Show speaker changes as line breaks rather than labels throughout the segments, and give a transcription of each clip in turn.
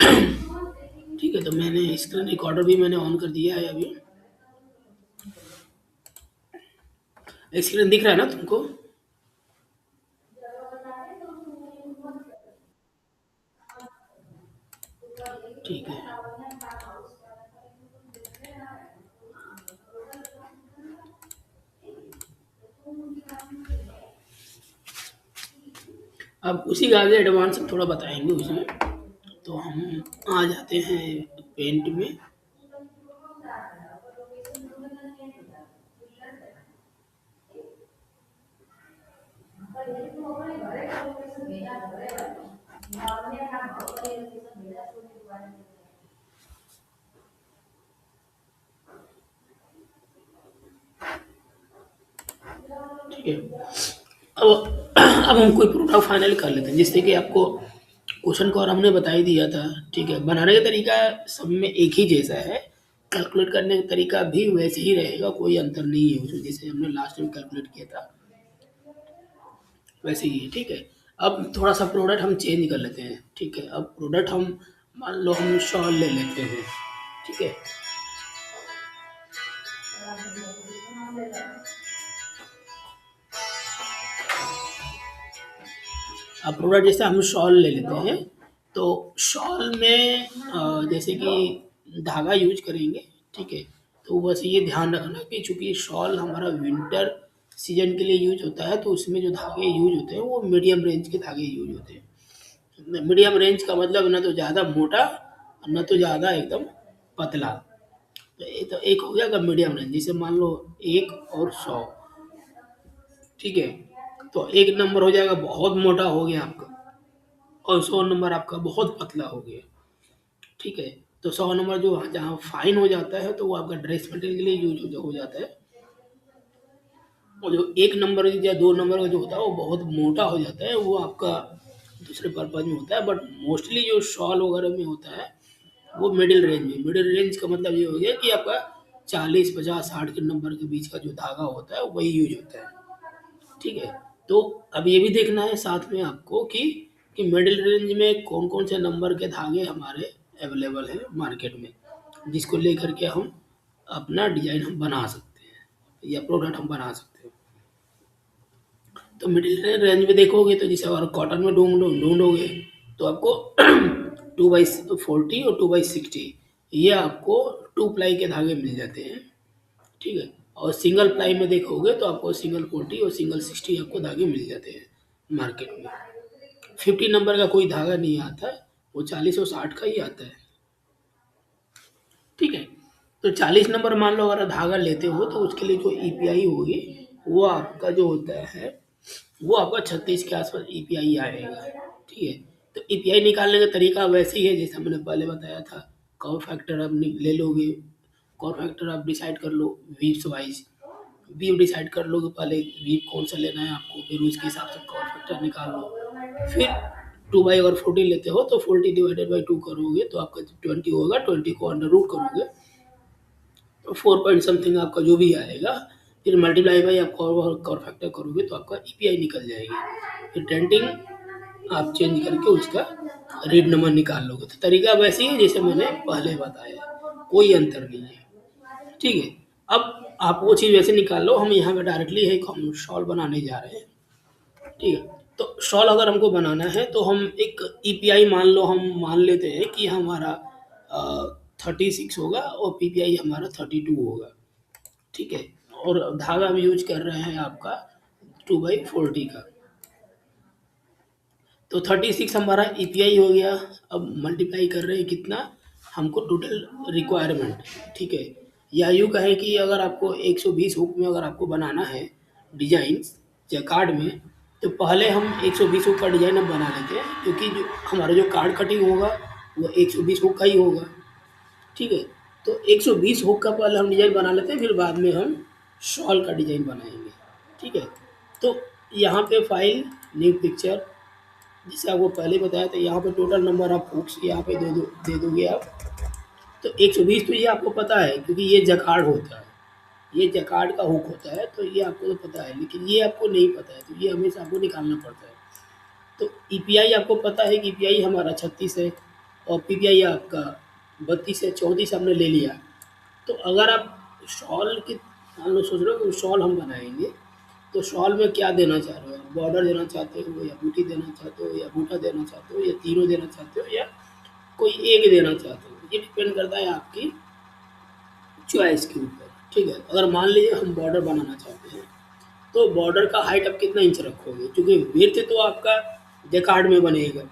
ठीक है, तो मैंने स्क्रीन रिकॉर्डर भी मैंने ऑन कर दिया है अभी। स्क्रीन दिख रहा है ना तुमको? ठीक है। अब उसी का आगे एडवांस हम थोड़ा बताएँगे उसमें। तो हम आ जाते हैं पेंट में। ठीक है। अब हम कोई प्रोडक्ट फाइनल कर लेते हैं, जिससे कि आपको क्वेश्चन को और हमने बता ही दिया था। ठीक है, बनाने का तरीका सब में एक ही जैसा है, कैलकुलेट करने का तरीका भी वैसे ही रहेगा, कोई अंतर नहीं है उसमें, जैसे हमने लास्ट टाइम कैलकुलेट किया था वैसे ही है। ठीक है। अब थोड़ा सा प्रोडक्ट हम चेंज कर लेते हैं। ठीक है, अब प्रोडक्ट हम मान लो हम शॉल ले लेते हैं। ठीक है। अब प्रोडक्ट जैसे हम शॉल ले लेते हैं, तो शॉल में जैसे कि धागा यूज करेंगे। ठीक है, तो बस ये ध्यान रखना कि चूंकि शॉल हमारा विंटर सीजन के लिए यूज होता है, तो उसमें जो धागे यूज होते हैं वो मीडियम रेंज के धागे यूज होते हैं। मीडियम रेंज का मतलब ना तो ज़्यादा मोटा और ना तो ज़्यादा एकदम पतला। तो एक हो गया अगर मीडियम रेंज, जैसे मान लो 1 और 100। ठीक है, तो 1 नंबर हो जाएगा बहुत मोटा हो गया आपका, और 100 नंबर आपका बहुत पतला हो गया। ठीक है, तो 100 नंबर जो जहाँ फाइन हो जाता है, तो वो आपका ड्रेस मटेरियल के लिए यूज हो जाता है। और जो 1 नंबर या 2 नंबर का जो होता है वो बहुत मोटा हो जाता है, वो आपका दूसरे पर्पज में होता है। बट मोस्टली जो शॉल वगैरह में होता है वो मिडिल रेंज में। मिडिल रेंज का मतलब ये हो गया कि आपका 40, 50, 60 के नंबर के बीच का जो धागा होता है वही यूज होता है। ठीक है, तो अब ये भी देखना है साथ में आपको कि मिडिल रेंज में कौन कौन से नंबर के धागे हमारे अवेलेबल हैं मार्केट में, जिसको लेकर के हम अपना डिजाइन हम बना सकते हैं या प्रोडक्ट हम बना सकते हैं। तो मिडिल रेंज में देखोगे तो जैसे अगर कॉटन में ढूंढोगे तो आपको 2/40 और 2/60 ये आपको 2 प्लाई के धागे मिल जाते हैं। ठीक है, और सिंगल प्लाई में देखोगे तो आपको सिंगल 40 और सिंगल 60 आपको धागे मिल जाते हैं मार्केट में। 50 नंबर का कोई धागा नहीं आता है, वो 40 और 60 का ही आता है। ठीक है, तो 40 नंबर मान लो अगर धागा लेते हो तो उसके लिए जो ईपीआई होगी वो आपका जो होता है वो आपका 36 के आसपास ईपीआई आएगा। ठीक है, तो ईपीआई निकालने का तरीका वैसे ही है जैसे मैंने पहले बताया था। कॉर फैक्टर आप ले लोगे, कॉर फैक्टर आप डिसाइड कर लो वीव्स वाइज। वीव डिसाइड कर लो कि पहले वीव कौन सा लेना है आपको, फिर उसके हिसाब से कॉर फैक्टर निकाल लो। फिर 2 बाई अगर 40 लेते हो तो 40 डिवाइडेड बाई 2 करोगे तो आपका 20 होगा। 20 को अंडर रूट करोगे तो 4 पॉइंट समथिंग आपका जो भी आएगा, फिर मल्टीप्लाई बाई आप कॉर फैक्टर करोगे तो आपका ईपीआई निकल जाएगी। फिर डेंटिंग आप चेंज करके उसका रीड नंबर निकाल लोगे। तो तरीका वैसे ही है जैसे मैंने पहले बताया, कोई अंतर नहीं है। ठीक है, अब आप वो चीज़ वैसे निकाल लो। हम यहाँ पे डायरेक्टली है हम शॉल बनाने जा रहे हैं। ठीक है, तो शॉल अगर हमको बनाना है तो हम एक ईपीआई मान लो, हम मान लेते हैं कि हमारा 36 होगा और पीपीआई हमारा 32 होगा। ठीक है, और धागा हम यूज कर रहे हैं आपका 2/40 का। तो 36 हमारा ईपीआई हो गया। अब मल्टीप्लाई कर रहे हैं कितना हमको टोटल रिक्वायरमेंट। ठीक है, या यूँ कहें कि अगर आपको 120 हुक में अगर आपको बनाना है डिजाइन या कार्ड में, तो पहले हम 120 हुक का डिजाइन हम बना लेते हैं, क्योंकि जो हमारा जो कार्ड कटिंग होगा वो 120 हुक का ही होगा। ठीक है, तो 120 हुक का पहले हम डिजाइन बना लेते हैं, फिर बाद में हम शॉल का डिजाइन बनाएंगे। ठीक है, तो यहाँ पे फाइल न्यू पिक्चर, जैसे आपको पहले बताया था, यहाँ पे टोटल नंबर ऑफ हुक्स यहाँ पे दे दोगे आप। तो 120 तो ये आपको पता है क्योंकि ये जकार्ड होता है, ये जकार्ड का हुक होता है, तो ये आपको तो पता है। लेकिन ये आपको नहीं पता है, तो ये हमेशा आपको निकालना पड़ता है। तो ईपीआई आपको पता है कि ईपीआई हमारा 36 है, और पीपीआई आपका 32 है, 34 आपने ले लिया। तो अगर आप शॉल की मान लो सोच रहे हो कि शॉल हम बनाएंगे, तो शॉल में क्या देना चाह रहे हो? बॉर्डर देना चाहते हो, या बूटी देना चाहते हो, या बूटा देना चाहते हो, या तीनों देना चाहते हो, या कोई एक देना चाहते हो? ये डिपेंड करता है आपकी चॉइस के ऊपर। ठीक है, अगर मान लीजिए हम बॉर्डर बनाना चाहते हैं, तो बॉर्डर का हाइट आप कितना इंच रखोगे? क्योंकि विड्थ तो आपका जैकार्ड में बनेगा,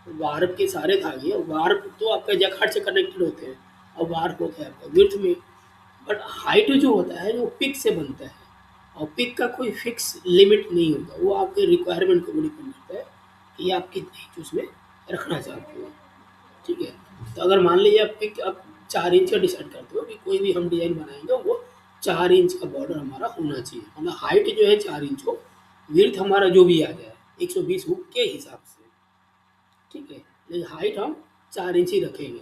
वार्प के सारे धागे, वार्प तो आपका जैकार्ड से कनेक्टेड होते हैं, और वार्प होता है आपका विड्थ में। बट हाइट जो होता है वो पिक से बनता है, और पिक का कोई फिक्स लिमिट नहीं होता, वो आपके रिक्वायरमेंट को डिपेंड करता है कि आप कितने इंच उसमें रखना चाहते हो। ठीक है, तो अगर मान लीजिए आप पिक आप 4 इंच का डिसाइड करते हो कि कोई भी हम डिज़ाइन बनाएंगे वो 4 इंच का बॉर्डर हमारा होना चाहिए, मतलब हाइट जो है 4 इंच हो, विड्थ हमारा जो भी आ जाए 120 हुक के हिसाब से। ठीक है, लेकिन हाइट हम 4 इंच ही रखेंगे।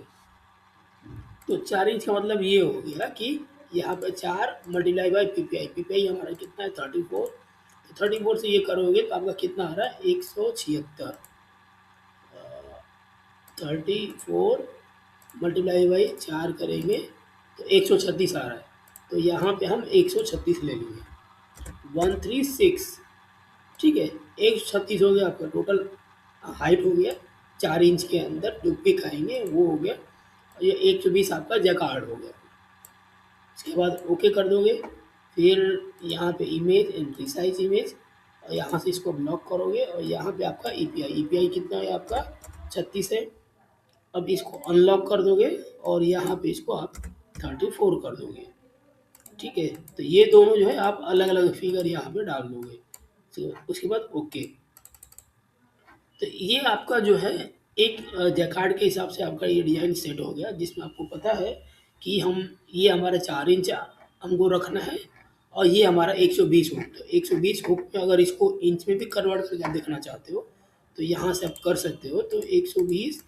तो 4 इंच का मतलब ये हो गया कि यहाँ पे 4 मल्टीप्लाई बाई पीपीआई, पीपीआई हमारा कितना है 34, तो 34 से ये करोगे तो आपका कितना आ रहा है 176, 34 मल्टीप्लाई बाई 4 करेंगे तो 136 आ रहा है। तो यहाँ पे हम 136 ले लेंगे, 136। ठीक है, 136 हो गया आपका टोटल हाइट हो गया, 4 इंच के अंदर जो पिक आएंगे वो हो गया, और ये 120 आपका जैकार्ड हो गया। इसके बाद ओके कर दोगे, फिर यहाँ पे इमेज एंड रिसाइज इमेज, और यहाँ से इसको ब्लॉक करोगे, और यहाँ पे आपका ईपीआई, ईपीआई कितना है आपका 36 है। अब इसको अनलॉक कर दोगे, और यहाँ पे इसको आप 34 कर दोगे। ठीक है, तो ये दोनों जो है आप अलग अलग फिगर यहाँ पे डाल दोगे। तो उसके बाद ओके। तो ये आपका जो है एक जैकार्ड के हिसाब से आपका ये डिज़ाइन सेट हो गया, जिसमें आपको पता है कि हम ये हमारा 4 इंच हमको रखना है, और ये हमारा 120 हुक। तो 120 हुक में अगर इसको इंच में भी कन्वर्ट करके आप देखना चाहते हो तो यहाँ से आप कर सकते हो। तो 120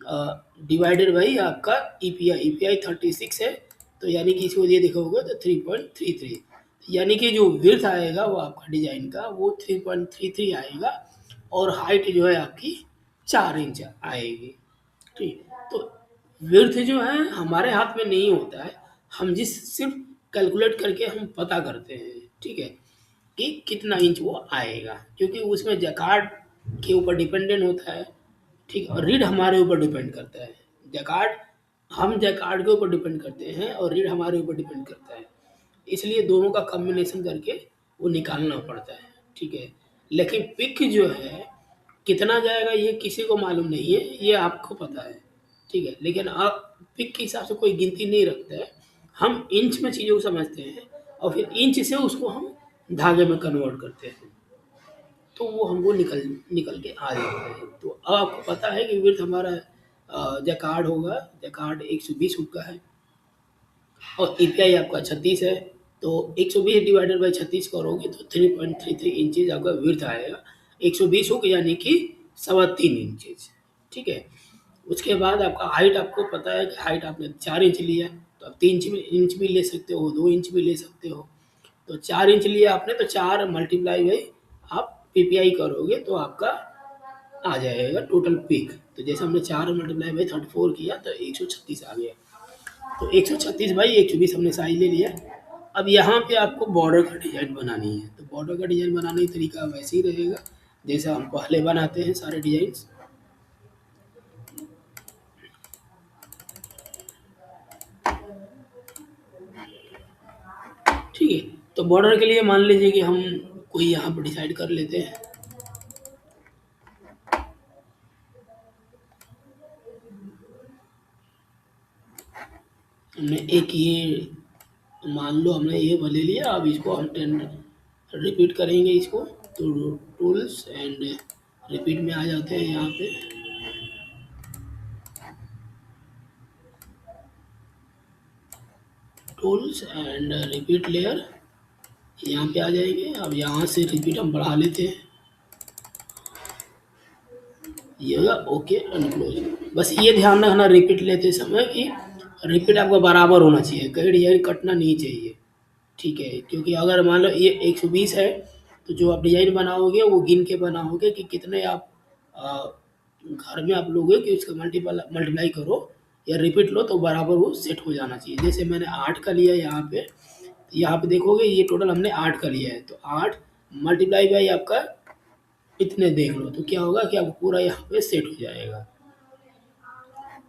डिवाइडेड बाई आपका ईपीआई, ईपीआई 36 है, तो यानी कि इसको ये देखोगे तो 3.33, यानी कि जो विड्थ आएगा वो आपका डिज़ाइन का वो 3.33 आएगा, और हाइट जो है आपकी 4 इंच आएगी। ठीक, तो विड्थ जो है हमारे हाथ में नहीं होता है, हम जिस सिर्फ कैलकुलेट करके हम पता करते हैं। ठीक है, कि कितना इंच वो आएगा, क्योंकि उसमें जैकार्ड के ऊपर डिपेंडेंट होता है। ठीक है, और रीड हमारे ऊपर डिपेंड करता है। जैकार्ड हम जैकार्ड के ऊपर डिपेंड करते हैं, और रीड हमारे ऊपर डिपेंड करता है, इसलिए दोनों का कॉम्बिनेशन करके वो निकालना पड़ता है। ठीक है, लेकिन पिक जो है कितना जाएगा ये किसी को मालूम नहीं है, ये आपको पता है। ठीक है, लेकिन आप पिक के हिसाब से कोई गिनती नहीं रखता है, हम इंच में चीज़ों को समझते हैं, और फिर इंच से उसको हम धागे में कन्वर्ट करते हैं, तो वो हमको निकल निकल के आ जाता है। तो अब आपको पता है कि विड्थ हमारा जैकार्ड होगा, जैकार्ड 120 हुक का है, और ईपीआई आपका 36 है। तो 120 डिवाइडेड बाई 36 करोगे तो 3.33 इंचेज आपका विड्थ आएगा, 120 हुक यानी कि 3.25 इंचेज। ठीक है, उसके बाद आपका हाइट, आपको पता है कि हाइट आपने 4 इंच लिया, तो आप 3 इंच भी ले सकते हो, 2 इंच भी ले सकते हो। तो 4 इंच लिया आपने, तो 4 मल्टीप्लाई बाई आप पीपीआई करोगे तो आपका आ जाएगा टोटल पिक। तो जैसे हमने 4 मल्टीप्लाई बाई 34 किया तो 136 आ गया। तो 136 बाई 120 हमने साइज ले लिया। अब यहाँ पे आपको बॉर्डर का डिज़ाइन बनानी है, तो बॉर्डर का डिज़ाइन बनाने का तरीका वैसे ही रहेगा जैसा हम पहले बनाते हैं सारे डिज़ाइंस। ठीक है, तो बॉर्डर के लिए मान लीजिए कि हम कोई यहाँ पर डिसाइड कर लेते हैं। हमने एक ये मान लो हमने ये ले लिया, अब इसको हम 10 रिपीट करेंगे इसको। तो टूल्स एंड रिपीट में आ जाते हैं यहाँ पे, टूल्स एंड रिपीट लेयर, यहाँ पे आ जाएंगे। अब यहाँ से रिपीट हम बढ़ा लेते हैं, ये होगा ओके एंड क्लोज। बस ये ध्यान रखना रिपीट लेते समय कि रिपीट आपका बराबर होना चाहिए, कहीं डिजाइन कटना नहीं चाहिए। ठीक है, क्योंकि अगर मान लो ये 120 है, तो जो आप डिजाइन बनाओगे वो गिन के बनाओगे कि कितने आप घर में आप लोगे कि उसका मल्टीप्लाई करो या रिपीट लो तो बराबर वो सेट हो जाना चाहिए। जैसे मैंने 8 का लिया यहाँ पे देखोगे ये टोटल हमने 8 का लिया है, तो 8 मल्टीप्लाई बाई आपका इतने देख लो तो क्या होगा कि आपको पूरा यहाँ पे सेट हो जाएगा।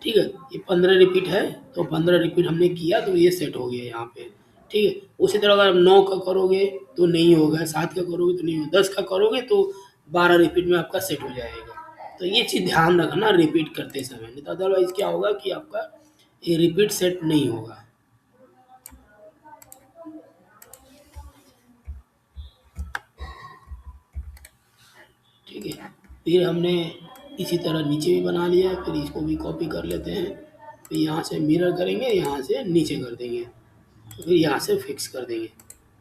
ठीक है, ये 15 रिपीट है, तो 15 रिपीट हमने किया तो ये सेट हो गया यहाँ पे। ठीक है, उसी तरह अगर आप 9 का करोगे तो नहीं होगा, 7 का करोगे तो नहीं होगा, 10 का करोगे तो 12 रिपीट में आपका सेट हो जाएगा। तो ये चीज़ ध्यान रखना रिपीट करते समय, नहीं तो अदरवाइज क्या होगा कि आपका ये रिपीट सेट नहीं होगा। ठीक है, फिर हमने इसी तरह नीचे भी बना लिया है, फिर इसको भी कॉपी कर लेते हैं। फिर यहाँ से मिरर करेंगे, यहाँ से नीचे कर देंगे, फिर यहाँ से फिक्स कर देंगे।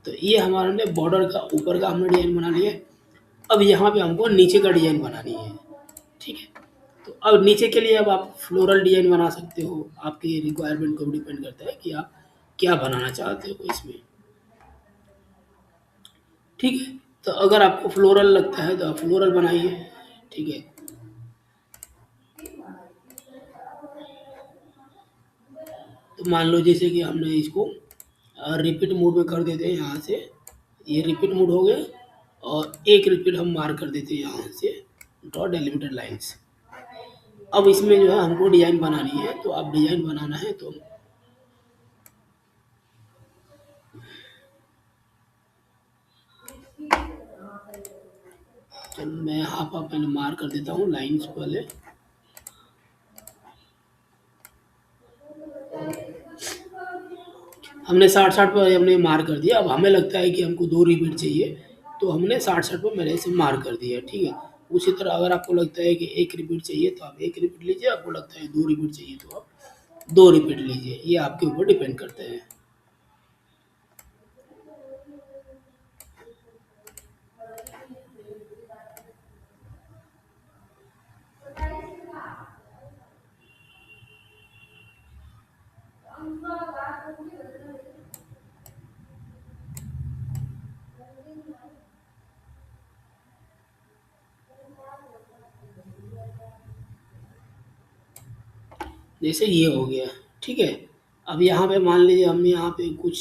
तो ये हमारा ने बॉर्डर का ऊपर का हमने डिज़ाइन बना लिया है। अब यहाँ पे हमको नीचे का डिज़ाइन बनानी है। ठीक है, तो अब नीचे के लिए अब आप फ्लोरल डिज़ाइन बना सकते हो, आपकी रिक्वायरमेंट को डिपेंड करता है कि आप क्या बनाना चाहते हो इसमें। ठीक है, तो अगर आपको फ्लोरल लगता है तो आप फ्लोरल बनाइए। ठीक है, तो मान लो जैसे कि हमने इसको रिपीट मोड में कर देते हैं यहाँ से, ये रिपीट मोड हो गए, और एक रिपीट हम मार्क कर देते हैं यहाँ से ड्रॉ डेलिमिटेड लाइंस। अब इसमें जो है हमको डिज़ाइन बनानी है, तो अब डिज़ाइन बनाना है तो चलो मैं हाफ हाफ पहले मार्क कर देता हूँ लाइंस पहले। हमने 60-60 पर हमने मार्क कर दिया। अब हमें लगता है कि हमको 2 रिपीट चाहिए, तो हमने 60-60 पर मेरे से मार्क कर दिया। ठीक है, उसी तरह अगर आपको लगता है कि 1 रिपीट चाहिए तो आप 1 रिपीट लीजिए, आपको लगता है 2 रिपीट चाहिए तो आप 2 रिपीट लीजिए, ये आपके ऊपर डिपेंड करता है। जैसे ये हो गया। ठीक है, अब यहाँ पे मान लीजिए हमने यहाँ पे कुछ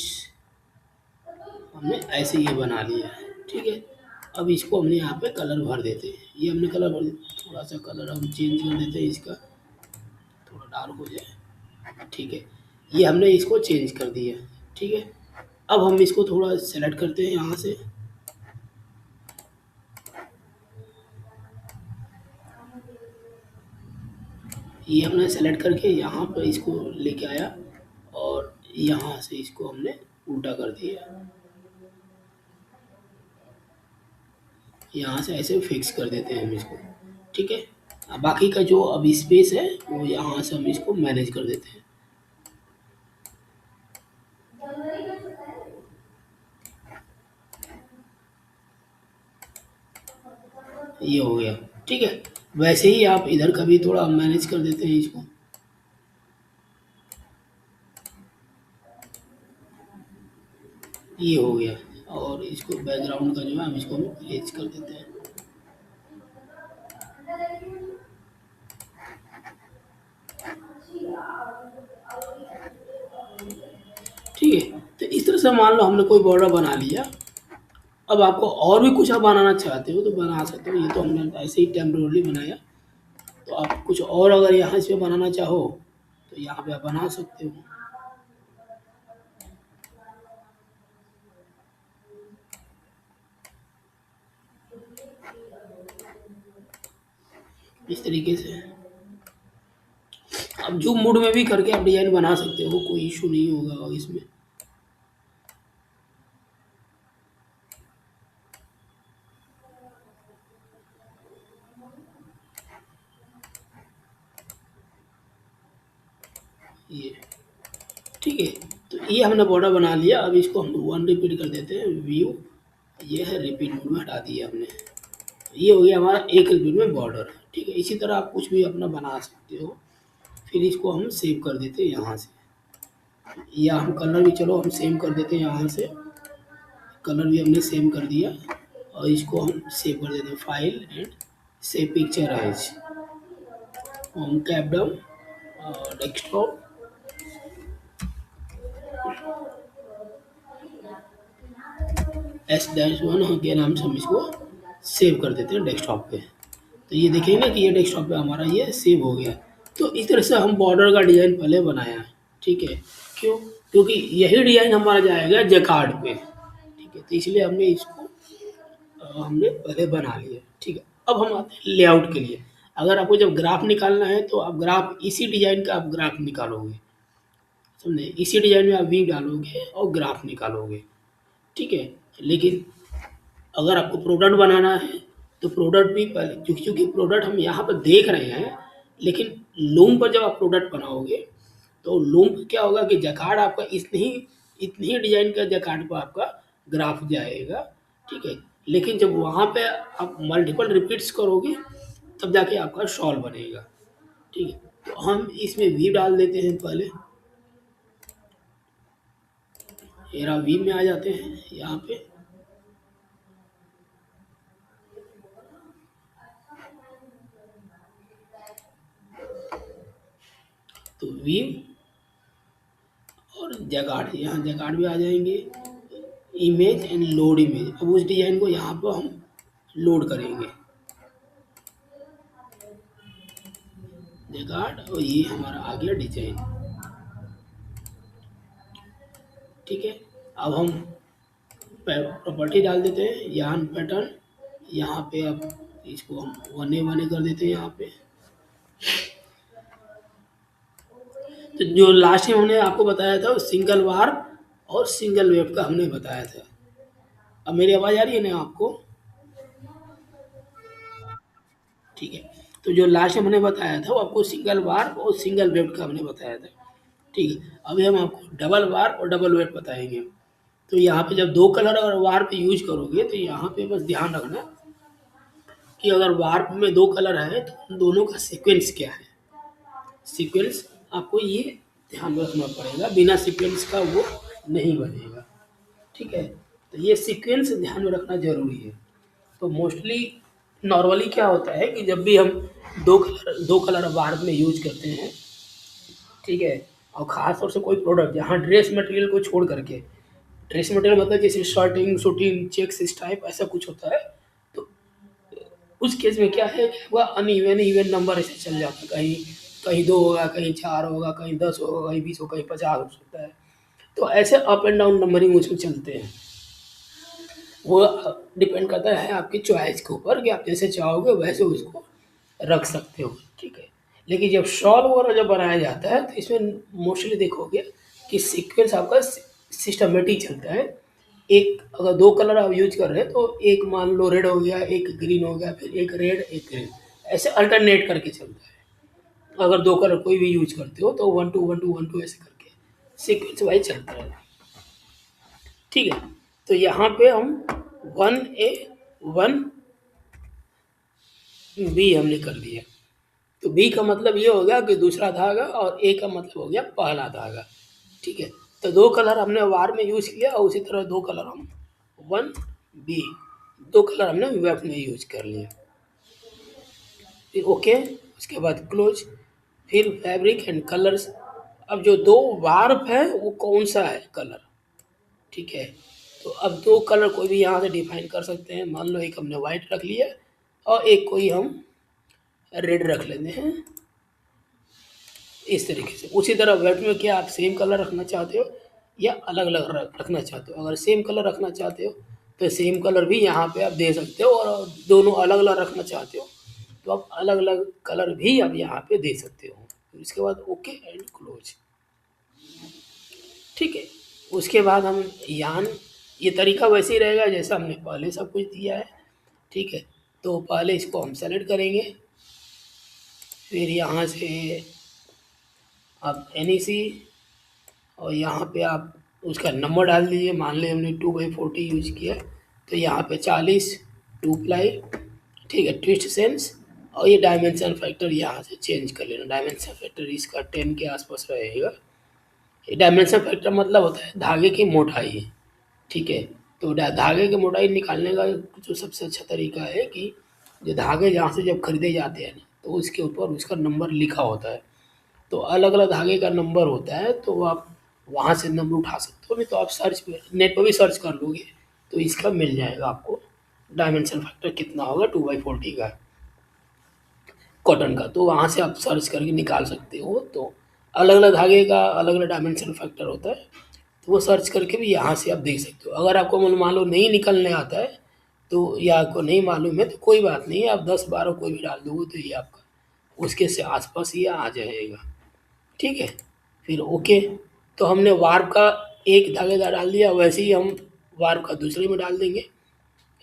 हमने ऐसे ये बना लिया है। ठीक है, अब इसको हमने यहाँ पे कलर भर देते हैं, ये हमने कलर भर दिया, थोड़ा सा कलर हम चेंज कर देते हैं, इसका थोड़ा डार्क हो जाए। ठीक है, ये हमने इसको चेंज कर दिया। ठीक है, अब हम इसको थोड़ा सेलेक्ट करते हैं यहाँ से, ये हमने सेलेक्ट करके यहाँ पर इसको लेके आया, और यहाँ से इसको हमने उल्टा कर दिया, यहाँ से ऐसे फिक्स कर देते हैं हम इसको। ठीक है, अब बाकी का जो अब स्पेस है वो यहाँ से हम इसको मैनेज कर देते हैं। ये हो गया। ठीक है, वैसे ही आप इधर का भी थोड़ा मैनेज कर देते हैं इसको। ये हो गया, और इसको बैकग्राउंड का जो है हम इसको एज कर देते हैं। ठीक है, तो इस तरह से मान लो हमने कोई बॉर्डर बना लिया। अब आपको और भी कुछ आप बनाना चाहते हो तो बना सकते हो, ये तो हमने ऐसे ही टेम्परेरी बनाया। तो आप कुछ और अगर यहाँ इस पे बनाना चाहो तो यहाँ पे आप बना सकते हो। इस तरीके से आप जो मूड में भी करके आप डिज़ाइन बना सकते हो, कोई इशू नहीं होगा इसमें। ये ठीक है, तो ये हमने बॉर्डर बना लिया। अब इसको हम 1 रिपीट कर देते हैं, व्यू, ये है रिपीट मोड में हटा दिया हमने। ये हो गया हमारा 1 रिपीट में बॉर्डर। ठीक है, इसी तरह आप कुछ भी अपना बना सकते हो। फिर इसको हम सेव कर देते हैं यहाँ से, या हम कलर भी चलो हम सेव कर देते हैं यहाँ से, कलर भी हमने सेव कर दिया, और इसको हम सेव कर देते हैं file and save picture as. हम कैपडम डेस्कटॉप S-1 के नाम से हम इसको सेव कर देते हैं डेस्कटॉप पे। तो ये देखेंगे ना कि ये डेस्कटॉप पे हमारा ये सेव हो गया। तो इस तरह से हम बॉर्डर का डिज़ाइन पहले बनाया है, ठीक है। क्यों? क्योंकि यही डिज़ाइन हमारा जाएगा जैकार्ड पे, ठीक है। तो इसलिए हमने इसको हमने पहले बना लिया, ठीक है। अब हम आते हैं लेआउट के लिए। अगर आपको जब ग्राफ निकालना है तो आप ग्राफ इसी डिज़ाइन का आप ग्राफ निकालोगे, समझे? इसी डिज़ाइन में आप व्यू डालोगे और ग्राफ निकालोगे, ठीक है। लेकिन अगर आपको प्रोडक्ट बनाना है तो प्रोडक्ट भी पहले, क्योंकि प्रोडक्ट हम यहाँ पर देख रहे हैं, लेकिन लूम पर जब आप प्रोडक्ट बनाओगे तो लूम पर क्या होगा कि जैकार्ड आपका इतनी ही डिजाइन का जैकार्ड पर आपका ग्राफ जाएगा, ठीक है। लेकिन जब वहाँ पे आप मल्टीपल रिपीट्स करोगे तब जाके आपका शॉल बनेगा, ठीक है। तो हम इसमें वी डाल देते हैं पहले। एरा वी में आ जाते हैं यहाँ पे। तो वी और जैकार्ड, यहाँ जैकार्ड भी आ जाएंगे। इमेज एंड लोड इमेज, अब उस डिज़ाइन को यहाँ पर हम लोड करेंगे, जैकार्ड, और ये हमारा आ गया डिजाइन, ठीक है। अब हम प्रॉपर्टी डाल देते हैं, यान पैटर्न, यहाँ पे अब इसको हम 1A कर देते हैं यहाँ पे। तो जो लास्ट में हमने आपको बताया था वो सिंगल वार और सिंगल वेव का हमने बताया था। अब मेरी आवाज़ आ रही है ना आपको? ठीक है। तो जो लास्ट में हमने बताया था वो आपको सिंगल बार और सिंगल वेव का हमने बताया था, ठीक है। अभी हम आपको डबल बार और डबल वेव बताएंगे। तो यहाँ पे जब दो कलर अगर वार पे यूज करोगे तो यहाँ पे बस ध्यान रखना कि अगर वार्प में दो कलर है तो उन दोनों का सीक्वेंस क्या है। सीक्वेंस आपको ये ध्यान रखना पड़ेगा, बिना सीक्वेंस का वो नहीं बनेगा, ठीक है। तो ये सीक्वेंस ध्यान में रखना जरूरी है। तो मोस्टली नॉर्मली क्या होता है कि जब भी हम दो कलर वार्प में यूज करते हैं, ठीक है, और ख़ास तौर से कोई प्रोडक्ट जहाँ ड्रेस मटेरियल को छोड़ करके, ड्रेस मटेरियल मतलब जैसे शर्टिंग शूटिंग चेक्स इस टाइप ऐसा कुछ होता है, तो उस केस में क्या है कि वह अनइवन इवन नंबर ऐसे चल जाता है, कहीं कहीं 2 होगा, कहीं 4 होगा, कहीं 10 होगा, कहीं 20 होगा, कहीं 50 हो सकता है। तो ऐसे अप एंड डाउन नंबरिंग उसमें चलते हैं। वो डिपेंड करता है आपकी चॉइस के ऊपर कि आप जैसे चाहोगे वैसे उसको रख सकते हो, ठीक है। लेकिन जब शॉल वगैरह जब बनाया जाता है तो इसमें मोस्टली देखोगे कि सीक्वेंस आपका सिस्टमेटिक चलता है। एक अगर दो कलर आप यूज कर रहे हैं तो एक मान लो रेड हो गया, एक ग्रीन हो गया, फिर एक रेड एक ग्रीन, ऐसे अल्टरनेट करके चलता है। अगर दो कलर कोई भी यूज करते हो तो 1 2 1 2 1 2 ऐसे करके सीक्वेंस वाइज चलता है, ठीक है। तो यहाँ पे हम 1A 1B हमने कर दिया। तो बी का मतलब ये हो गया कि दूसरा धागा और ए का मतलब हो गया पहला धागा, ठीक है। तो दो कलर हमने वार में यूज किया और उसी तरह दो कलर हम 1B, दो कलर हमने वेब में यूज कर लिया। फिर ओके, उसके बाद क्लोज, फिर फैब्रिक एंड कलर्स। अब जो दो वार्प है वो कौन सा है कलर, ठीक है। तो अब दो कलर कोई भी यहाँ से डिफाइन कर सकते हैं। मान लो एक हमने वाइट रख लिया और एक कोई हम रेड रख लेते हैं, इस तरीके से। उसी तरह वेट में क्या आप सेम कलर रखना चाहते हो या अलग अलग रखना चाहते हो? अगर सेम कलर रखना चाहते हो तो सेम कलर भी यहाँ पे आप दे सकते हो, और दोनों अलग अलग रखना चाहते हो तो आप अलग अलग कलर भी आप यहाँ पे दे सकते हो। इसके बाद ओके एंड क्लोज, ठीक है। उसके बाद हम यान, ये तरीका वैसे ही रहेगा जैसा हमने पहले सब कुछ दिया है, ठीक है। तो पहले इसको हम सेलेक्ट करेंगे, फिर यहाँ से आप NEC और यहाँ पे आप उसका नंबर डाल दीजिए। मान लें हमने 2/40 यूज किया तो यहाँ पे 40 2 प्लाई, ठीक है। ट्विस्ट सेंस और ये डायमेंशन फैक्टर यहाँ से चेंज कर लेना। डायमेंशन फैक्टर इसका 10 के आसपास रहेगा। ये डायमेंशन फैक्टर मतलब होता है धागे की मोटाई, ठीक है। तो धागे की मोटाई निकालने का जो सबसे अच्छा तरीका है कि जो धागे जहाँ से जब खरीदे जाते हैं ना तो उसके ऊपर उसका नंबर लिखा होता है। तो अलग अलग धागे का नंबर होता है, तो आप वहाँ से नंबर उठा सकते हो, नहीं तो आप सर्च पे नेट पर भी सर्च कर लोगे तो इसका मिल जाएगा आपको डायमेंशन फैक्टर कितना होगा 2/40 का कॉटन का, तो वहाँ से आप सर्च करके निकाल सकते हो। तो अलग अलग धागे का अलग अलग डायमेंशन फैक्टर होता है, तो वो सर्च करके भी यहाँ से आप देख सकते हो। अगर आपको मान लो नहीं निकलने आता है तो, या आपको नहीं मालूम है तो कोई बात नहीं है, आप 10-12 कोई भी डाल दोगे तो ये आपका उसके से आसपास ये आ जाएगा। ठीक है, फिर ओके। तो हमने वार्प का एक धागेदार डाल दिया, वैसे ही हम वार्प का दूसरे में डाल देंगे।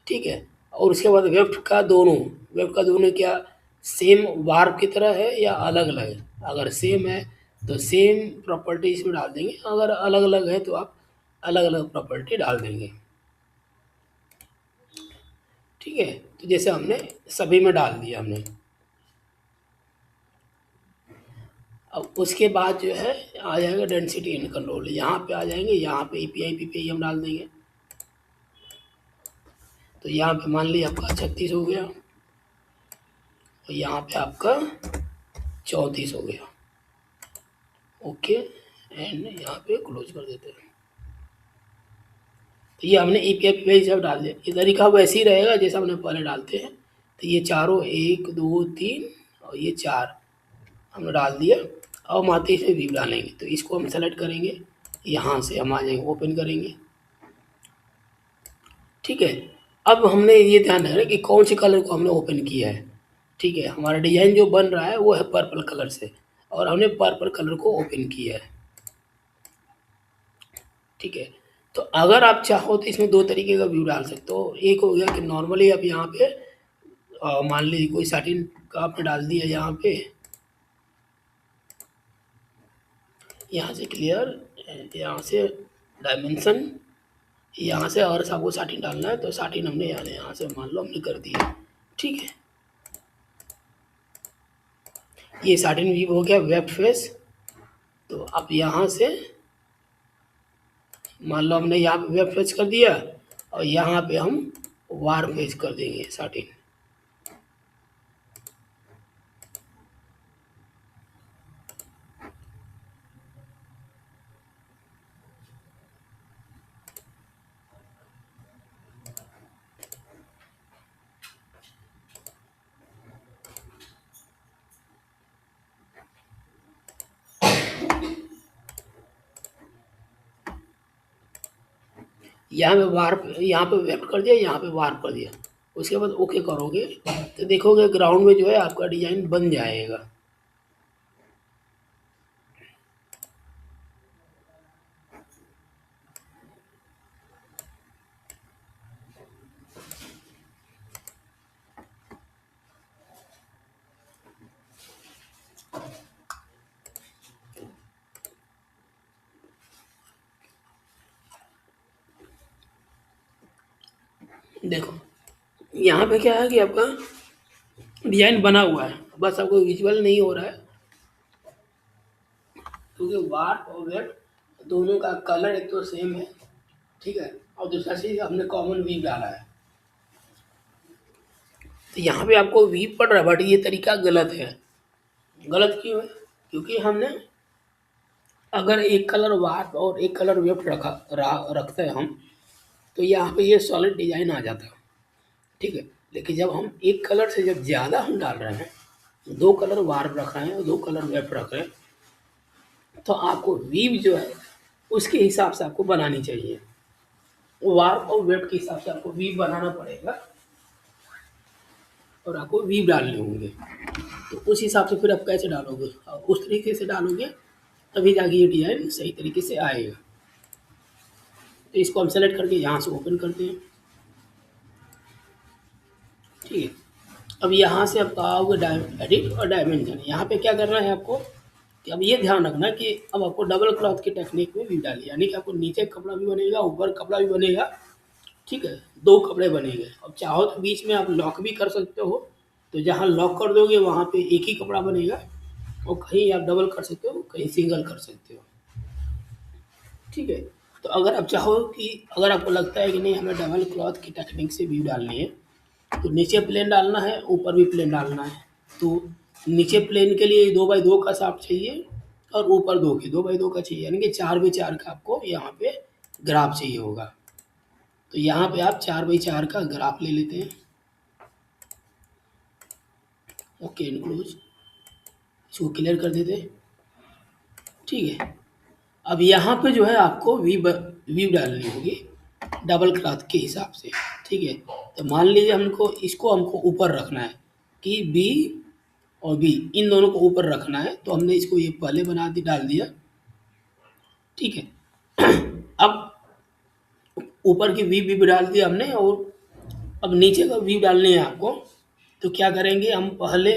ठीक है, और उसके बाद वेफ्ट का दोनों क्या सेम वार्प की तरह है या अलग अलग है? अगर सेम है तो सेम प्रॉपर्टी इसमें डाल देंगे, अगर अलग अलग है तो आप अलग अलग प्रॉपर्टी डाल देंगे। ठीक है, तो जैसे हमने सभी में डाल दिया हमने। अब उसके बाद जो है आ जाएगा डेंसिटी एंड कंट्रोल, यहाँ पे आ जाएंगे, यहाँ पे ईपीआई पीपीआई हम डाल देंगे। तो यहाँ पे मान लीजिए आपका 36 हो गया और यहाँ पे आपका 34 हो गया। ओके, एंड यहाँ पे क्लोज कर देते हैं। तो ये हमने ईपीआई पीपीआई सब डाल दिया। ये तरीका वैसे ही रहेगा जैसा हमने पहले डालते हैं। तो ये चारों 1 2 3 और ये 4 हमने डाल दिया। अब हम आते इसमें वीव डालेंगे, तो इसको हम सेलेक्ट करेंगे, यहाँ से हम आ जाएंगे, ओपन करेंगे। ठीक है, अब हमने ये ध्यान रखना कि कौन से कलर को हमने ओपन किया है। ठीक है, हमारा डिजाइन जो बन रहा है वो है पर्पल कलर से, और हमने पर्पल कलर को ओपन किया है। ठीक है, तो अगर आप चाहो तो इसमें 2 तरीके का व्यू डाल सकते हो। एक हो गया कि नॉर्मली आप यहाँ पे मान लीजिए कोई सैटिन का आपने डाल दिया यहाँ पे, यहाँ से क्लियर, यहाँ से डायमेंशन, यहाँ से अगर आपको सैटिन डालना है तो सैटिन हमने यहाँ से मान लो हमने कर दिया। ठीक है, ये सैटिन व्यू हो गया वेब फेस। तो अब यहाँ से मान लो हमने यहाँ पे वेब फेस कर दिया और यहाँ पे हम वार फेस कर देंगे सैटिन। यहाँ पे वेब कर दिया, यहाँ पे वार कर दिया। उसके बाद ओके करोगे तो देखोगे ग्राउंड में जो है आपका डिजाइन बन जाएगा। देखो यहाँ पे क्या है कि आपका डिजाइन बना हुआ है, बस आपको विजुअल नहीं हो रहा है क्योंकि वार्प और वेब दोनों का कलर एक तो सेम है। ठीक है, और दूसरा चीज हमने कॉमन वीव डाला है, तो यहाँ पे आपको वीव पड़ रहा है, बट ये तरीका गलत है। गलत क्यों है? क्योंकि हमने अगर एक कलर वार्प और एक कलर वेब रखते हैं हम, तो यहाँ पे ये सॉलिड डिजाइन आ जाता है। ठीक है, लेकिन जब हम एक कलर से जब ज़्यादा हम डाल रहे हैं, 2 कलर वार्प रख रहे हैं और 2 कलर वेब रख रहे हैं, तो आपको वीव जो है उसके हिसाब से आपको बनानी चाहिए। वार्प और वेब के हिसाब से आपको वीव बनाना पड़ेगा और आपको वीव डालने होंगे। तो उस हिसाब से फिर आप कैसे डालोगे, और उस तरीके से डालोगे तभी जाके ये डिजाइन सही तरीके से आएगा। तो इसको हम सेलेक्ट करके यहाँ से ओपन करते हैं। ठीक है, अब यहाँ से आप आओगे एडिट और डायमेंशन। यहाँ पे क्या करना है आपको कि अब ये ध्यान रखना कि अब आपको डबल क्लॉथ की टेक्निक में भी डालिए, यानी कि आपको नीचे कपड़ा भी बनेगा, ऊपर कपड़ा भी बनेगा। ठीक है, 2 कपड़े बनेंगे। अब चाहो तो बीच में आप लॉक भी कर सकते हो, तो जहाँ लॉक कर दोगे वहाँ पे एक ही कपड़ा बनेगा, और कहीं आप डबल कर सकते हो, कहीं सिंगल कर सकते हो। ठीक है, तो अगर आप चाहो कि अगर आपको लगता है कि नहीं हमें डबल क्लॉथ की टेक्निक से व्यू डालनी है, तो नीचे प्लेन डालना है, ऊपर भी प्लेन डालना है, तो नीचे प्लेन के लिए 2x2 का शाफ्ट चाहिए और ऊपर 2 का चाहिए, यानी कि 4x4 का आपको यहाँ पे ग्राफ चाहिए होगा। तो यहाँ पे आप 4x4 का ग्राफ ले लेते हैं। ओके, इनक्लोज, इसको क्लियर कर देते हैं। ठीक है, अब यहाँ पे जो है आपको वीव डालनी होगी डबल क्लॉथ के हिसाब से। ठीक है, तो मान लीजिए हमको ऊपर रखना है कि बी और बी इन दोनों को ऊपर रखना है, तो हमने इसको ये पहले डाल दिया। ठीक है, अब ऊपर की वी भी डाल दिया हमने, और अब नीचे का वी डालने है आपको। तो क्या करेंगे हम, पहले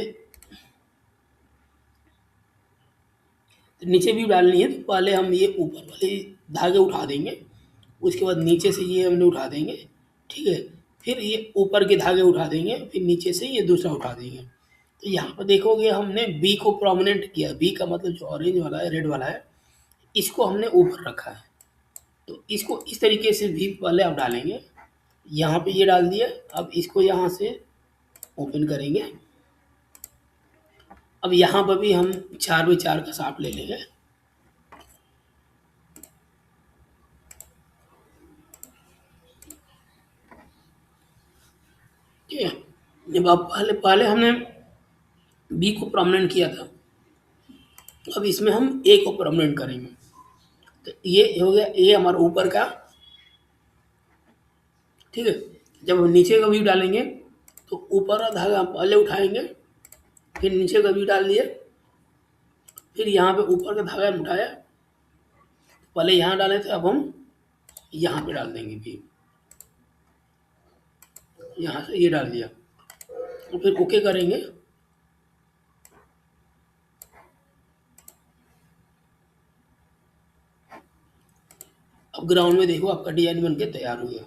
नीचे भी डालनी है तो पहले हम ये ऊपर वाले धागे उठा देंगे, उसके बाद नीचे से ये हमने उठा देंगे। ठीक है, फिर ये ऊपर के धागे उठा देंगे, फिर नीचे से ये दूसरा उठा देंगे। तो यहाँ पर देखोगे हमने बी को प्रोमिनेंट किया, बी का मतलब जो ऑरेंज वाला है, रेड वाला है, इसको हमने ऊपर रखा है। तो इसको इस तरीके से भी पहले आप डालेंगे, यहाँ पे ये डाल दिया। अब इसको यहाँ से ओपन करेंगे। अब यहाँ पर भी हम 4x4 का शाफ्ट ले लेंगे। ठीक है, जब आप पहले पहले हमने बी को परमानेंट किया था, अब इसमें हम ए को परमानेंट करेंगे। तो ये हो गया ए हमारा ऊपर का। ठीक है, जब हम नीचे का व्यू डालेंगे तो ऊपर का धागा हम पहले उठाएंगे, फिर नीचे का व्यू डाल दिए, फिर यहाँ पे ऊपर का धागा हम उठाया, पहले यहाँ डाले थे, अब हम यहाँ पे डाल देंगे भी, यहाँ से ये डाल दिया, और फिर ओके करेंगे। अब ग्राउंड में देखो आपका डिजाइन बन के तैयार हो गया।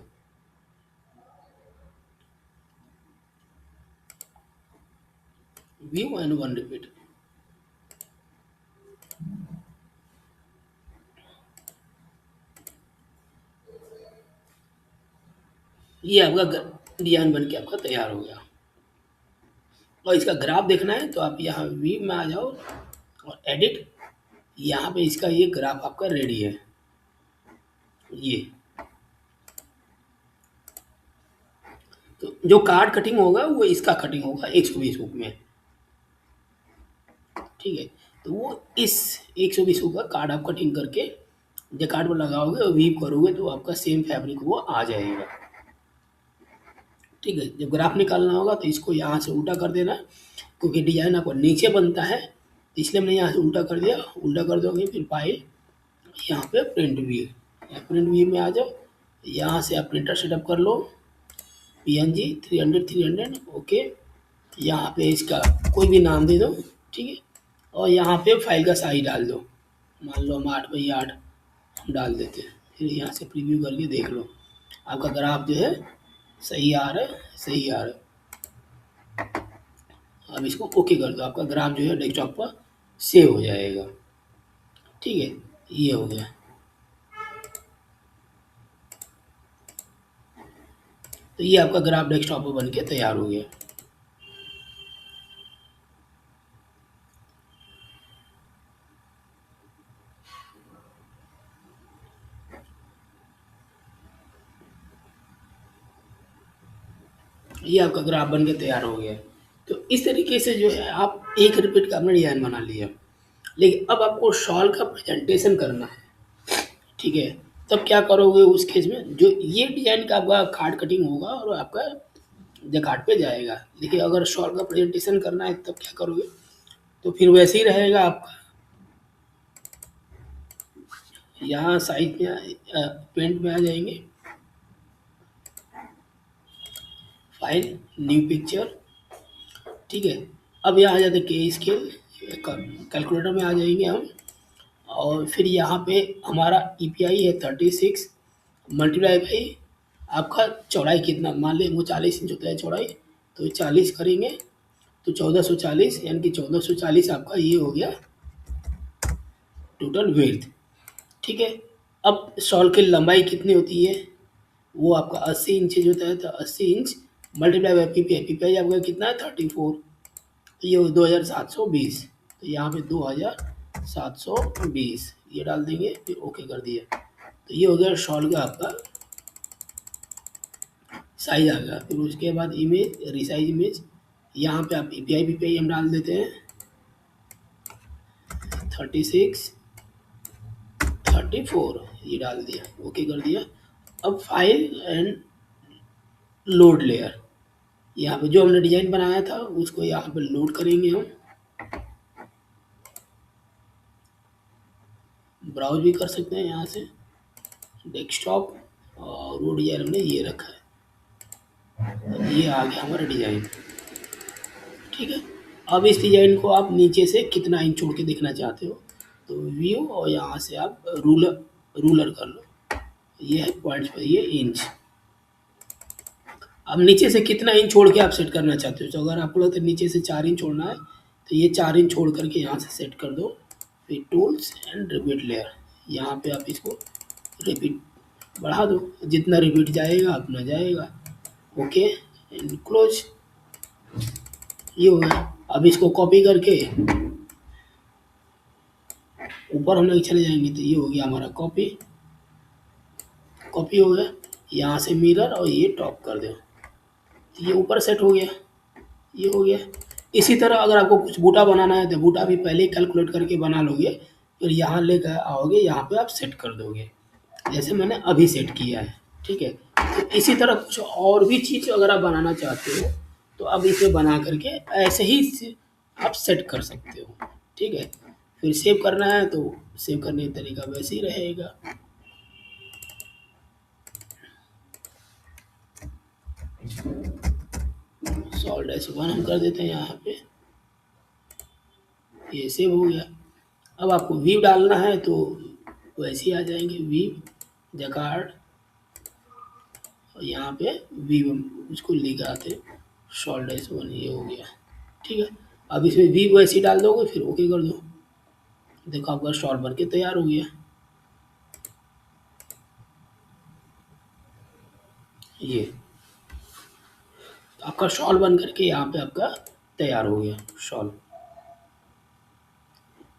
View and 1 repeat. ये आपका डिजाइन बन के आपका तैयार हो गया। और इसका ग्राफ देखना है तो आप यहाँ व्यू में आ जाओ और एडिट, यहाँ पे इसका ये ग्राफ आपका रेडी है। ये तो जो कार्ड कटिंग होगा वो इसका कटिंग होगा 120 हुक में। ठीक है, तो वो इस 120 हुक का कार्ड आप कटिंग करके जो कार्ड पर लगाओगे और वीव करोगे तो आपका सेम फैब्रिक वो आ जाएगा। ठीक है, जब ग्राफ निकालना होगा तो इसको यहाँ से उल्टा कर देना, क्योंकि डिजाइन आपको नीचे बनता है, तो इसलिए मैंने यहाँ से उल्टा कर दिया। उल्टा कर दोगे फिर फाइल, यहाँ पे प्रिंट व्यू, प्रिंट व्यू में आ जाओ, यहाँ से आप प्रिंटर सेटअप कर लो, PNG 300 ओके। यहाँ पे इसका कोई भी नाम दे दो। ठीक है, और यहाँ पे फाइल का साइज डाल दो, मान लो हम 8x8 हम डाल देते हैं। फिर यहाँ से प्रीव्यू करके देख लो, आपका ग्राफ जो है सही आ रहा है, सही आ रहा है। अब इसको ओके कर दो, आपका ग्राफ जो है डेस्कटॉप पर सेव हो जाएगा। ठीक है, ये हो गया। तो ये आपका ग्राफ डेस्कटॉप पर बन के तैयार हो गया। ये आपका ग्राफ बन के तैयार हो गया। तो इस तरीके से जो है आप एक रिपीट का अपना डिज़ाइन बना लिया। लेकिन अब आपको शॉल का प्रेजेंटेशन करना है। ठीक है, तब क्या करोगे उस केस में, जो ये डिज़ाइन का आपका कार्ड कटिंग होगा और आपका जकार्ड पे जाएगा। लेकिन अगर शॉल का प्रेजेंटेशन करना है तब क्या करोगे, तो फिर वैसे ही रहेगा आपका। यहाँ साइज में पेंट में आ जाएंगे, फाइल, न्यू पिक्चर। ठीक है, अब यहाँ आ जाते के स्केल, कैलकुलेटर में आ जाएंगे हम, और फिर यहाँ पे हमारा EPI है 36 मल्टीप्लाई बाई आपका चौड़ाई कितना, मान लें वो 40 इंच होता है चौड़ाई, तो 40 करेंगे तो 1440, यानी कि 1440 आपका ये हो गया टोटल विड्थ। ठीक है, अब शॉल की लंबाई कितनी होती है, वो आपका 80 इंच होता है, तो 80 inch multiply by PPI, PPI आपका कितना है 34, तो ये 2720, तो यहाँ पे 2720 ये डाल देंगे, फिर ओके कर दिए। तो ये हो गया शॉल का आपका साइज आ गया। फिर उसके बाद इमेज, रिसाइज इमेज, यहाँ पे आप API हम डाल देते हैं 36 34, ये डाल दिया, ओके कर दिया। अब फाइल एंड लोड लेयर, यहाँ पे जो हमने डिजाइन बनाया था उसको यहाँ पे लोड करेंगे हम। ब्राउज भी कर सकते हैं यहाँ से, डेस्कटॉप, और वो डिजाइन हमने ये रखा है, ये आ गया हमारा डिजाइन। ठीक है, अब इस डिजाइन को आप नीचे से कितना इंच छोड़ के देखना चाहते हो, तो व्यू और यहाँ से आप रूलर कर लो, ये है पॉइंट्स पर ये इंच। अब नीचे से कितना इंच छोड़ के आप सेट करना चाहते हो, तो अगर आपको लगता है नीचे से 4 इंच छोड़ना है तो ये 4 इंच छोड़ करके यहाँ से सेट कर दो। फिर टूल्स एंड रिपीट लेयर, यहाँ पे आप इसको रिपीट बढ़ा दो, जितना रिपीट जाएगा उतना जाएगा। ओके एंड क्लोज, ये हो गया। अब इसको कॉपी करके ऊपर हम लोग चले जाएंगे, तो ये हो गया हमारा कॉपी हो गया। यहाँ से मिरर और ये टॉप कर दो, ये ऊपर सेट हो गया, ये हो गया। इसी तरह अगर आपको कुछ बूटा बनाना है तो बूटा भी पहले ही कैलकुलेट करके बना लोगे, फिर यहाँ लेकर आओगे, यहाँ पे आप सेट कर दोगे जैसे मैंने अभी सेट किया है। ठीक है, तो इसी तरह कुछ और भी चीज़ अगर आप बनाना चाहते हो तो अब इसे बना करके ऐसे ही आप सेट कर सकते हो। ठीक है, फिर सेव करना है तो सेव करने का तरीका वैसे ही रहेगा। Sol-1 हम कर देते हैं यहाँ पे, ये सेव हो गया। अब आपको व्यू डालना है तो वैसे ही आ जाएंगे, व्यू जकार्ड, और यहाँ पे व्यू उसको लेकर आते Sol-1, ये हो गया। ठीक है, अब इसमें व्यू वैसे ही डाल दोगे, फिर ओके कर दो, देखो आपका शॉल बन के तैयार हो गया। ये तो आपका शॉल बन करके यहाँ पे आपका तैयार हो गया शॉल।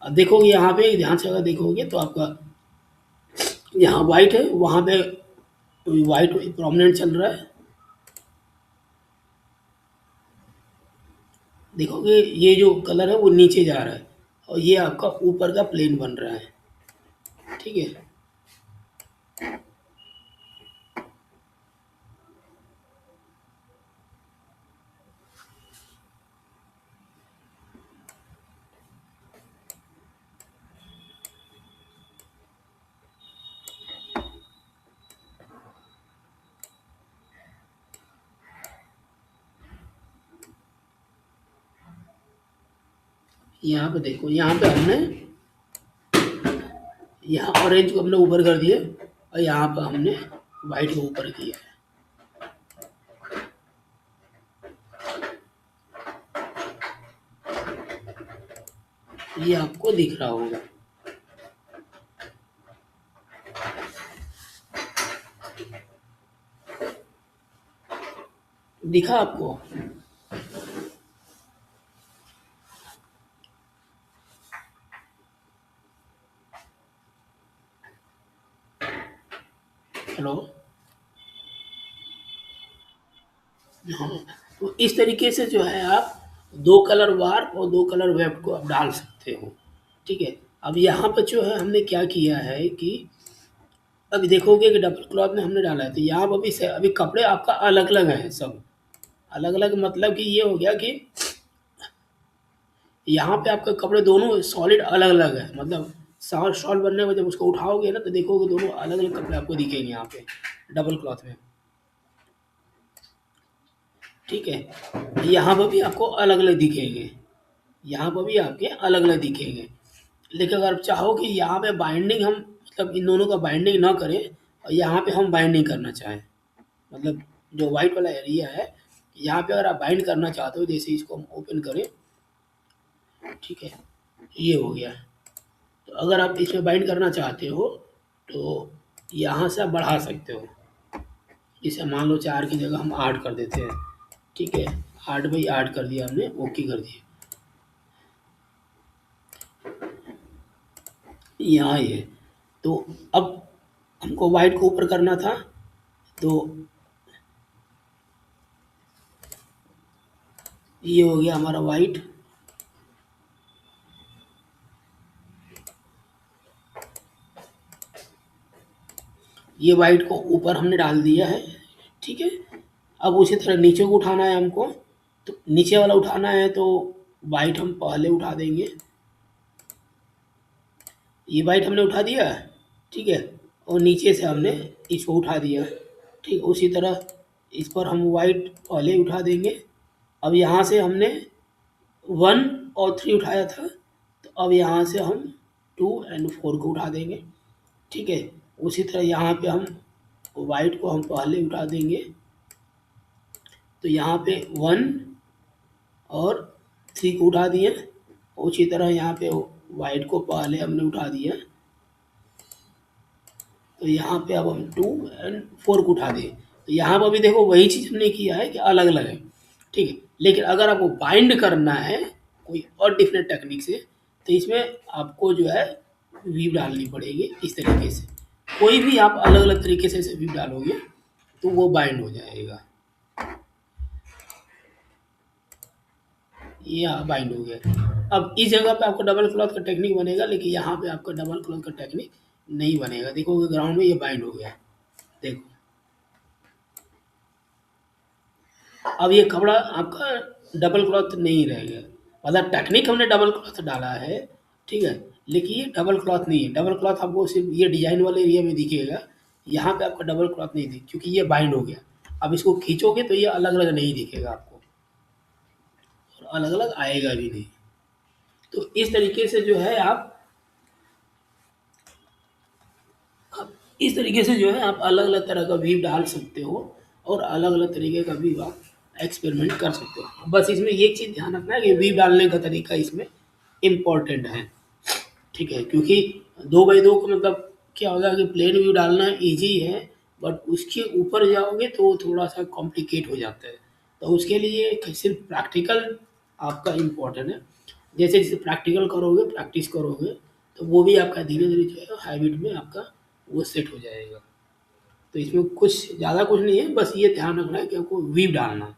अब देखोगे यहाँ पे ध्यान से अगर देखोगे तो आपका यहाँ वाइट है, वहाँ पे वाइट प्रोमिनेंट चल रहा है। देखोगे ये जो कलर है वो नीचे जा रहा है और ये आपका ऊपर का प्लेन बन रहा है। ठीक है, यहाँ पे देखो, यहाँ पे हमने यहाँ ऑरेंज को हमने ऊपर कर दिया और यहाँ पर हमने वाइट को ऊपर किया है। ये आपको दिख रहा होगा। दिखा आपको? हेलो, हाँ, तो इस तरीके से जो है आप 2 कलर वार्प और 2 कलर वेब को आप डाल सकते हो। ठीक है, अब यहाँ पर जो है हमने क्या किया है कि अभी देखोगे कि डबल क्लॉथ में हमने डाला है, तो यहाँ पर अभी कपड़े आपका अलग अलग हैं, सब अलग अलग, मतलब कि ये हो गया कि यहाँ पे आपके कपड़े दोनों सॉलिड अलग अलग है, मतलब शॉल बनने में जब उसको उठाओगे ना तो देखोगे दोनों अलग अलग कपड़े आपको दिखेंगे यहाँ पे डबल क्लॉथ में। ठीक है, यहाँ पर भी आपको अलग अलग दिखेंगे, यहाँ पर भी आपके अलग अलग दिखेंगे। लेकिन अगर आप चाहो कि यहाँ पे बाइंडिंग हम मतलब इन दोनों का बाइंडिंग ना करें और यहाँ पे हम बाइंडिंग करना चाहें, मतलब जो वाइट वाला एरिया है यहाँ पे अगर आप बाइंड करना चाहते हो, जैसे इसको हम ओपन करें, ठीक है, ये हो गया। तो अगर आप इसमें बाइंड करना चाहते हो तो यहाँ से आप बढ़ा सकते हो, जैसे मान लो 4 की जगह हम 8 कर देते हैं। ठीक है, 8 बाई 8 कर दिया हमने, ओके कर दिया। यहाँ ये। तो अब हमको वाइट को ऊपर करना था, तो ये हो गया हमारा वाइट। ये वाइट को ऊपर हमने डाल दिया है, ठीक है। अब उसी तरह नीचे को उठाना है हमको, तो नीचे वाला उठाना है तो वाइट हम पहले उठा देंगे। ये वाइट हमने उठा दिया, ठीक है, और नीचे से हमने इसको उठा दिया, ठीक। उसी तरह इस पर हम वाइट पहले उठा देंगे। अब यहाँ से हमने 1 और 3 उठाया था, तो अब यहाँ से हम 2 एंड 4 को उठा देंगे, ठीक है। उसी तरह यहाँ पे हम वाइट को हम पहले उठा देंगे, तो यहाँ पे 1 और 3 को उठा दिए। उसी तरह यहाँ पे वाइट को पहले हमने उठा दिया, तो यहाँ पे अब हम 2 एंड 4 को उठा दें। तो यहाँ पर भी देखो वही चीज़ हमने किया है कि अलग अलग है, ठीक है। लेकिन अगर आपको बाइंड करना है कोई और डिफरेंट टेक्निक से, तो इसमें आपको जो है वीव डालनी पड़ेगी इस तरीके से। कोई भी आप अलग अलग तरीके से इसे वीव डालोगे तो वो बाइंड हो जाएगा। ये यहाँ बाइंड हो गया। अब इस जगह पे आपको डबल क्लॉथ का टेक्निक बनेगा, लेकिन यहाँ पे आपका डबल क्लॉथ का टेक्निक नहीं बनेगा। देखोगे ग्राउंड में ये बाइंड हो गया, देखो। अब ये कपड़ा आपका डबल क्लॉथ नहीं रहेगा, मतलब टेक्निक हमने डबल क्लॉथ डाला है, ठीक है, लेकिन ये डबल क्लॉथ नहीं है। डबल क्लॉथ आपको सिर्फ ये डिजाइन वाले एरिया में दिखेगा, यहाँ पे आपका डबल क्लॉथ नहीं दिखे, क्योंकि ये बाइंड हो गया। अब इसको खींचोगे तो ये अलग अलग नहीं दिखेगा आपको, और अलग अलग आएगा भी नहीं। तो इस तरीके से जो है आप इस तरीके से जो है आप अलग अलग तरह का वीव डाल सकते हो, और अलग अलग तरीके का वीव आप एक्सपेरिमेंट कर सकते हो। बस इसमें ये चीज़ ध्यान रखना है कि वीव डालने का तरीका इसमें इम्पोर्टेंट है, ठीक है। क्योंकि 2x2 का मतलब क्या होगा कि प्लेन व्यू डालना इजी है, बट उसके ऊपर जाओगे तो वो थोड़ा सा कॉम्प्लिकेट हो जाता है। तो उसके लिए सिर्फ प्रैक्टिकल आपका इम्पोर्टेंट है। जैसे जैसे प्रैक्टिकल करोगे, प्रैक्टिस करोगे, तो वो भी आपका धीरे धीरे जो है हैबिट में आपका वो सेट हो जाएगा। तो इसमें कुछ ज़्यादा कुछ नहीं है, बस ये ध्यान रखना है कि आपको वीव डालना है,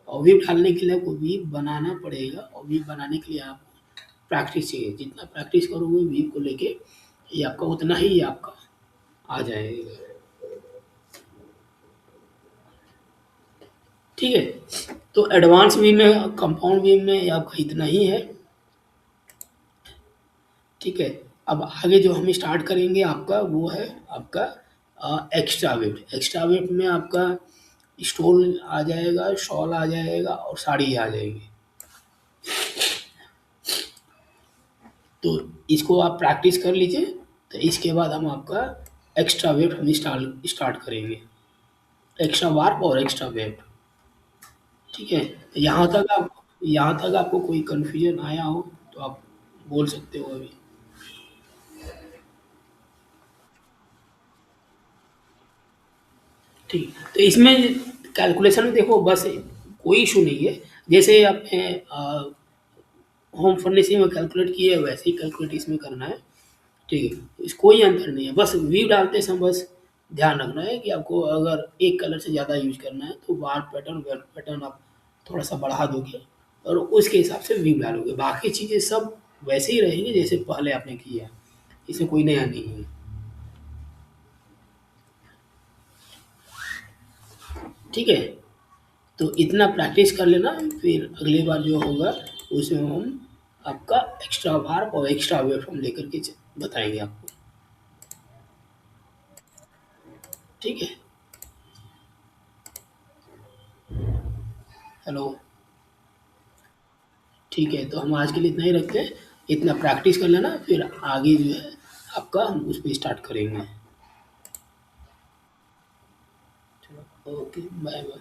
और वीव डालने के लिए आपको वीव बनाना पड़ेगा, और वीव बनाने के लिए आप प्रैक्टिस चाहिए। जितना प्रैक्टिस करोगे वीव को लेके, ये आपका उतना ही आपका आ जाएगा, ठीक है। तो एडवांस वीव में, कंपाउंड वीव में आपका इतना ही है, ठीक है। अब आगे जो हम स्टार्ट करेंगे आपका वो है आपका एक्स्ट्रा वेट। एक्स्ट्रा वेट में आपका स्टोल आ जाएगा, शॉल आ जाएगा, और साड़ी आ जाएगी। तो इसको आप प्रैक्टिस कर लीजिए, तो इसके बाद हम आपका एक्स्ट्रा वेट हम स्टार्ट करेंगे। एक्स्ट्रा वार्प और एक्स्ट्रा वेट, ठीक है। तो यहाँ तक आपको कोई कन्फ्यूजन आया हो तो आप बोल सकते हो अभी। ठीक, तो इसमें कैलकुलेशन में देखो बस कोई इशू नहीं है। जैसे आपने होम फर्निशिंग में कैलकुलेट किए है, वैसे ही कैलकुलेट इसमें करना है, ठीक है। इस कोई अंतर नहीं है, बस वीव डालते समय बस ध्यान रखना है कि आपको अगर एक कलर से ज़्यादा यूज़ करना है तो वार पैटर्न, वेट पैटर्न आप थोड़ा-सा बढ़ा दोगे, और उसके हिसाब से वीव डालोगे। बाकी चीज़ें सब वैसे ही रहेंगी जैसे पहले आपने किया है, इसमें कोई नया नहीं है, ठीक है। तो इतना प्रैक्टिस कर लेना, फिर अगली बार जो होगा उसमें हम आपका एक्स्ट्रा वार्प और एक्स्ट्रा वेव हम लेकर के बताएँगे आपको, ठीक है। हेलो, ठीक है, तो हम आज के लिए इतना ही रखते हैं। इतना प्रैक्टिस कर लेना, फिर आगे जो है आपका हम उस पे स्टार्ट करेंगे। चलो, ओके, बाय बाय।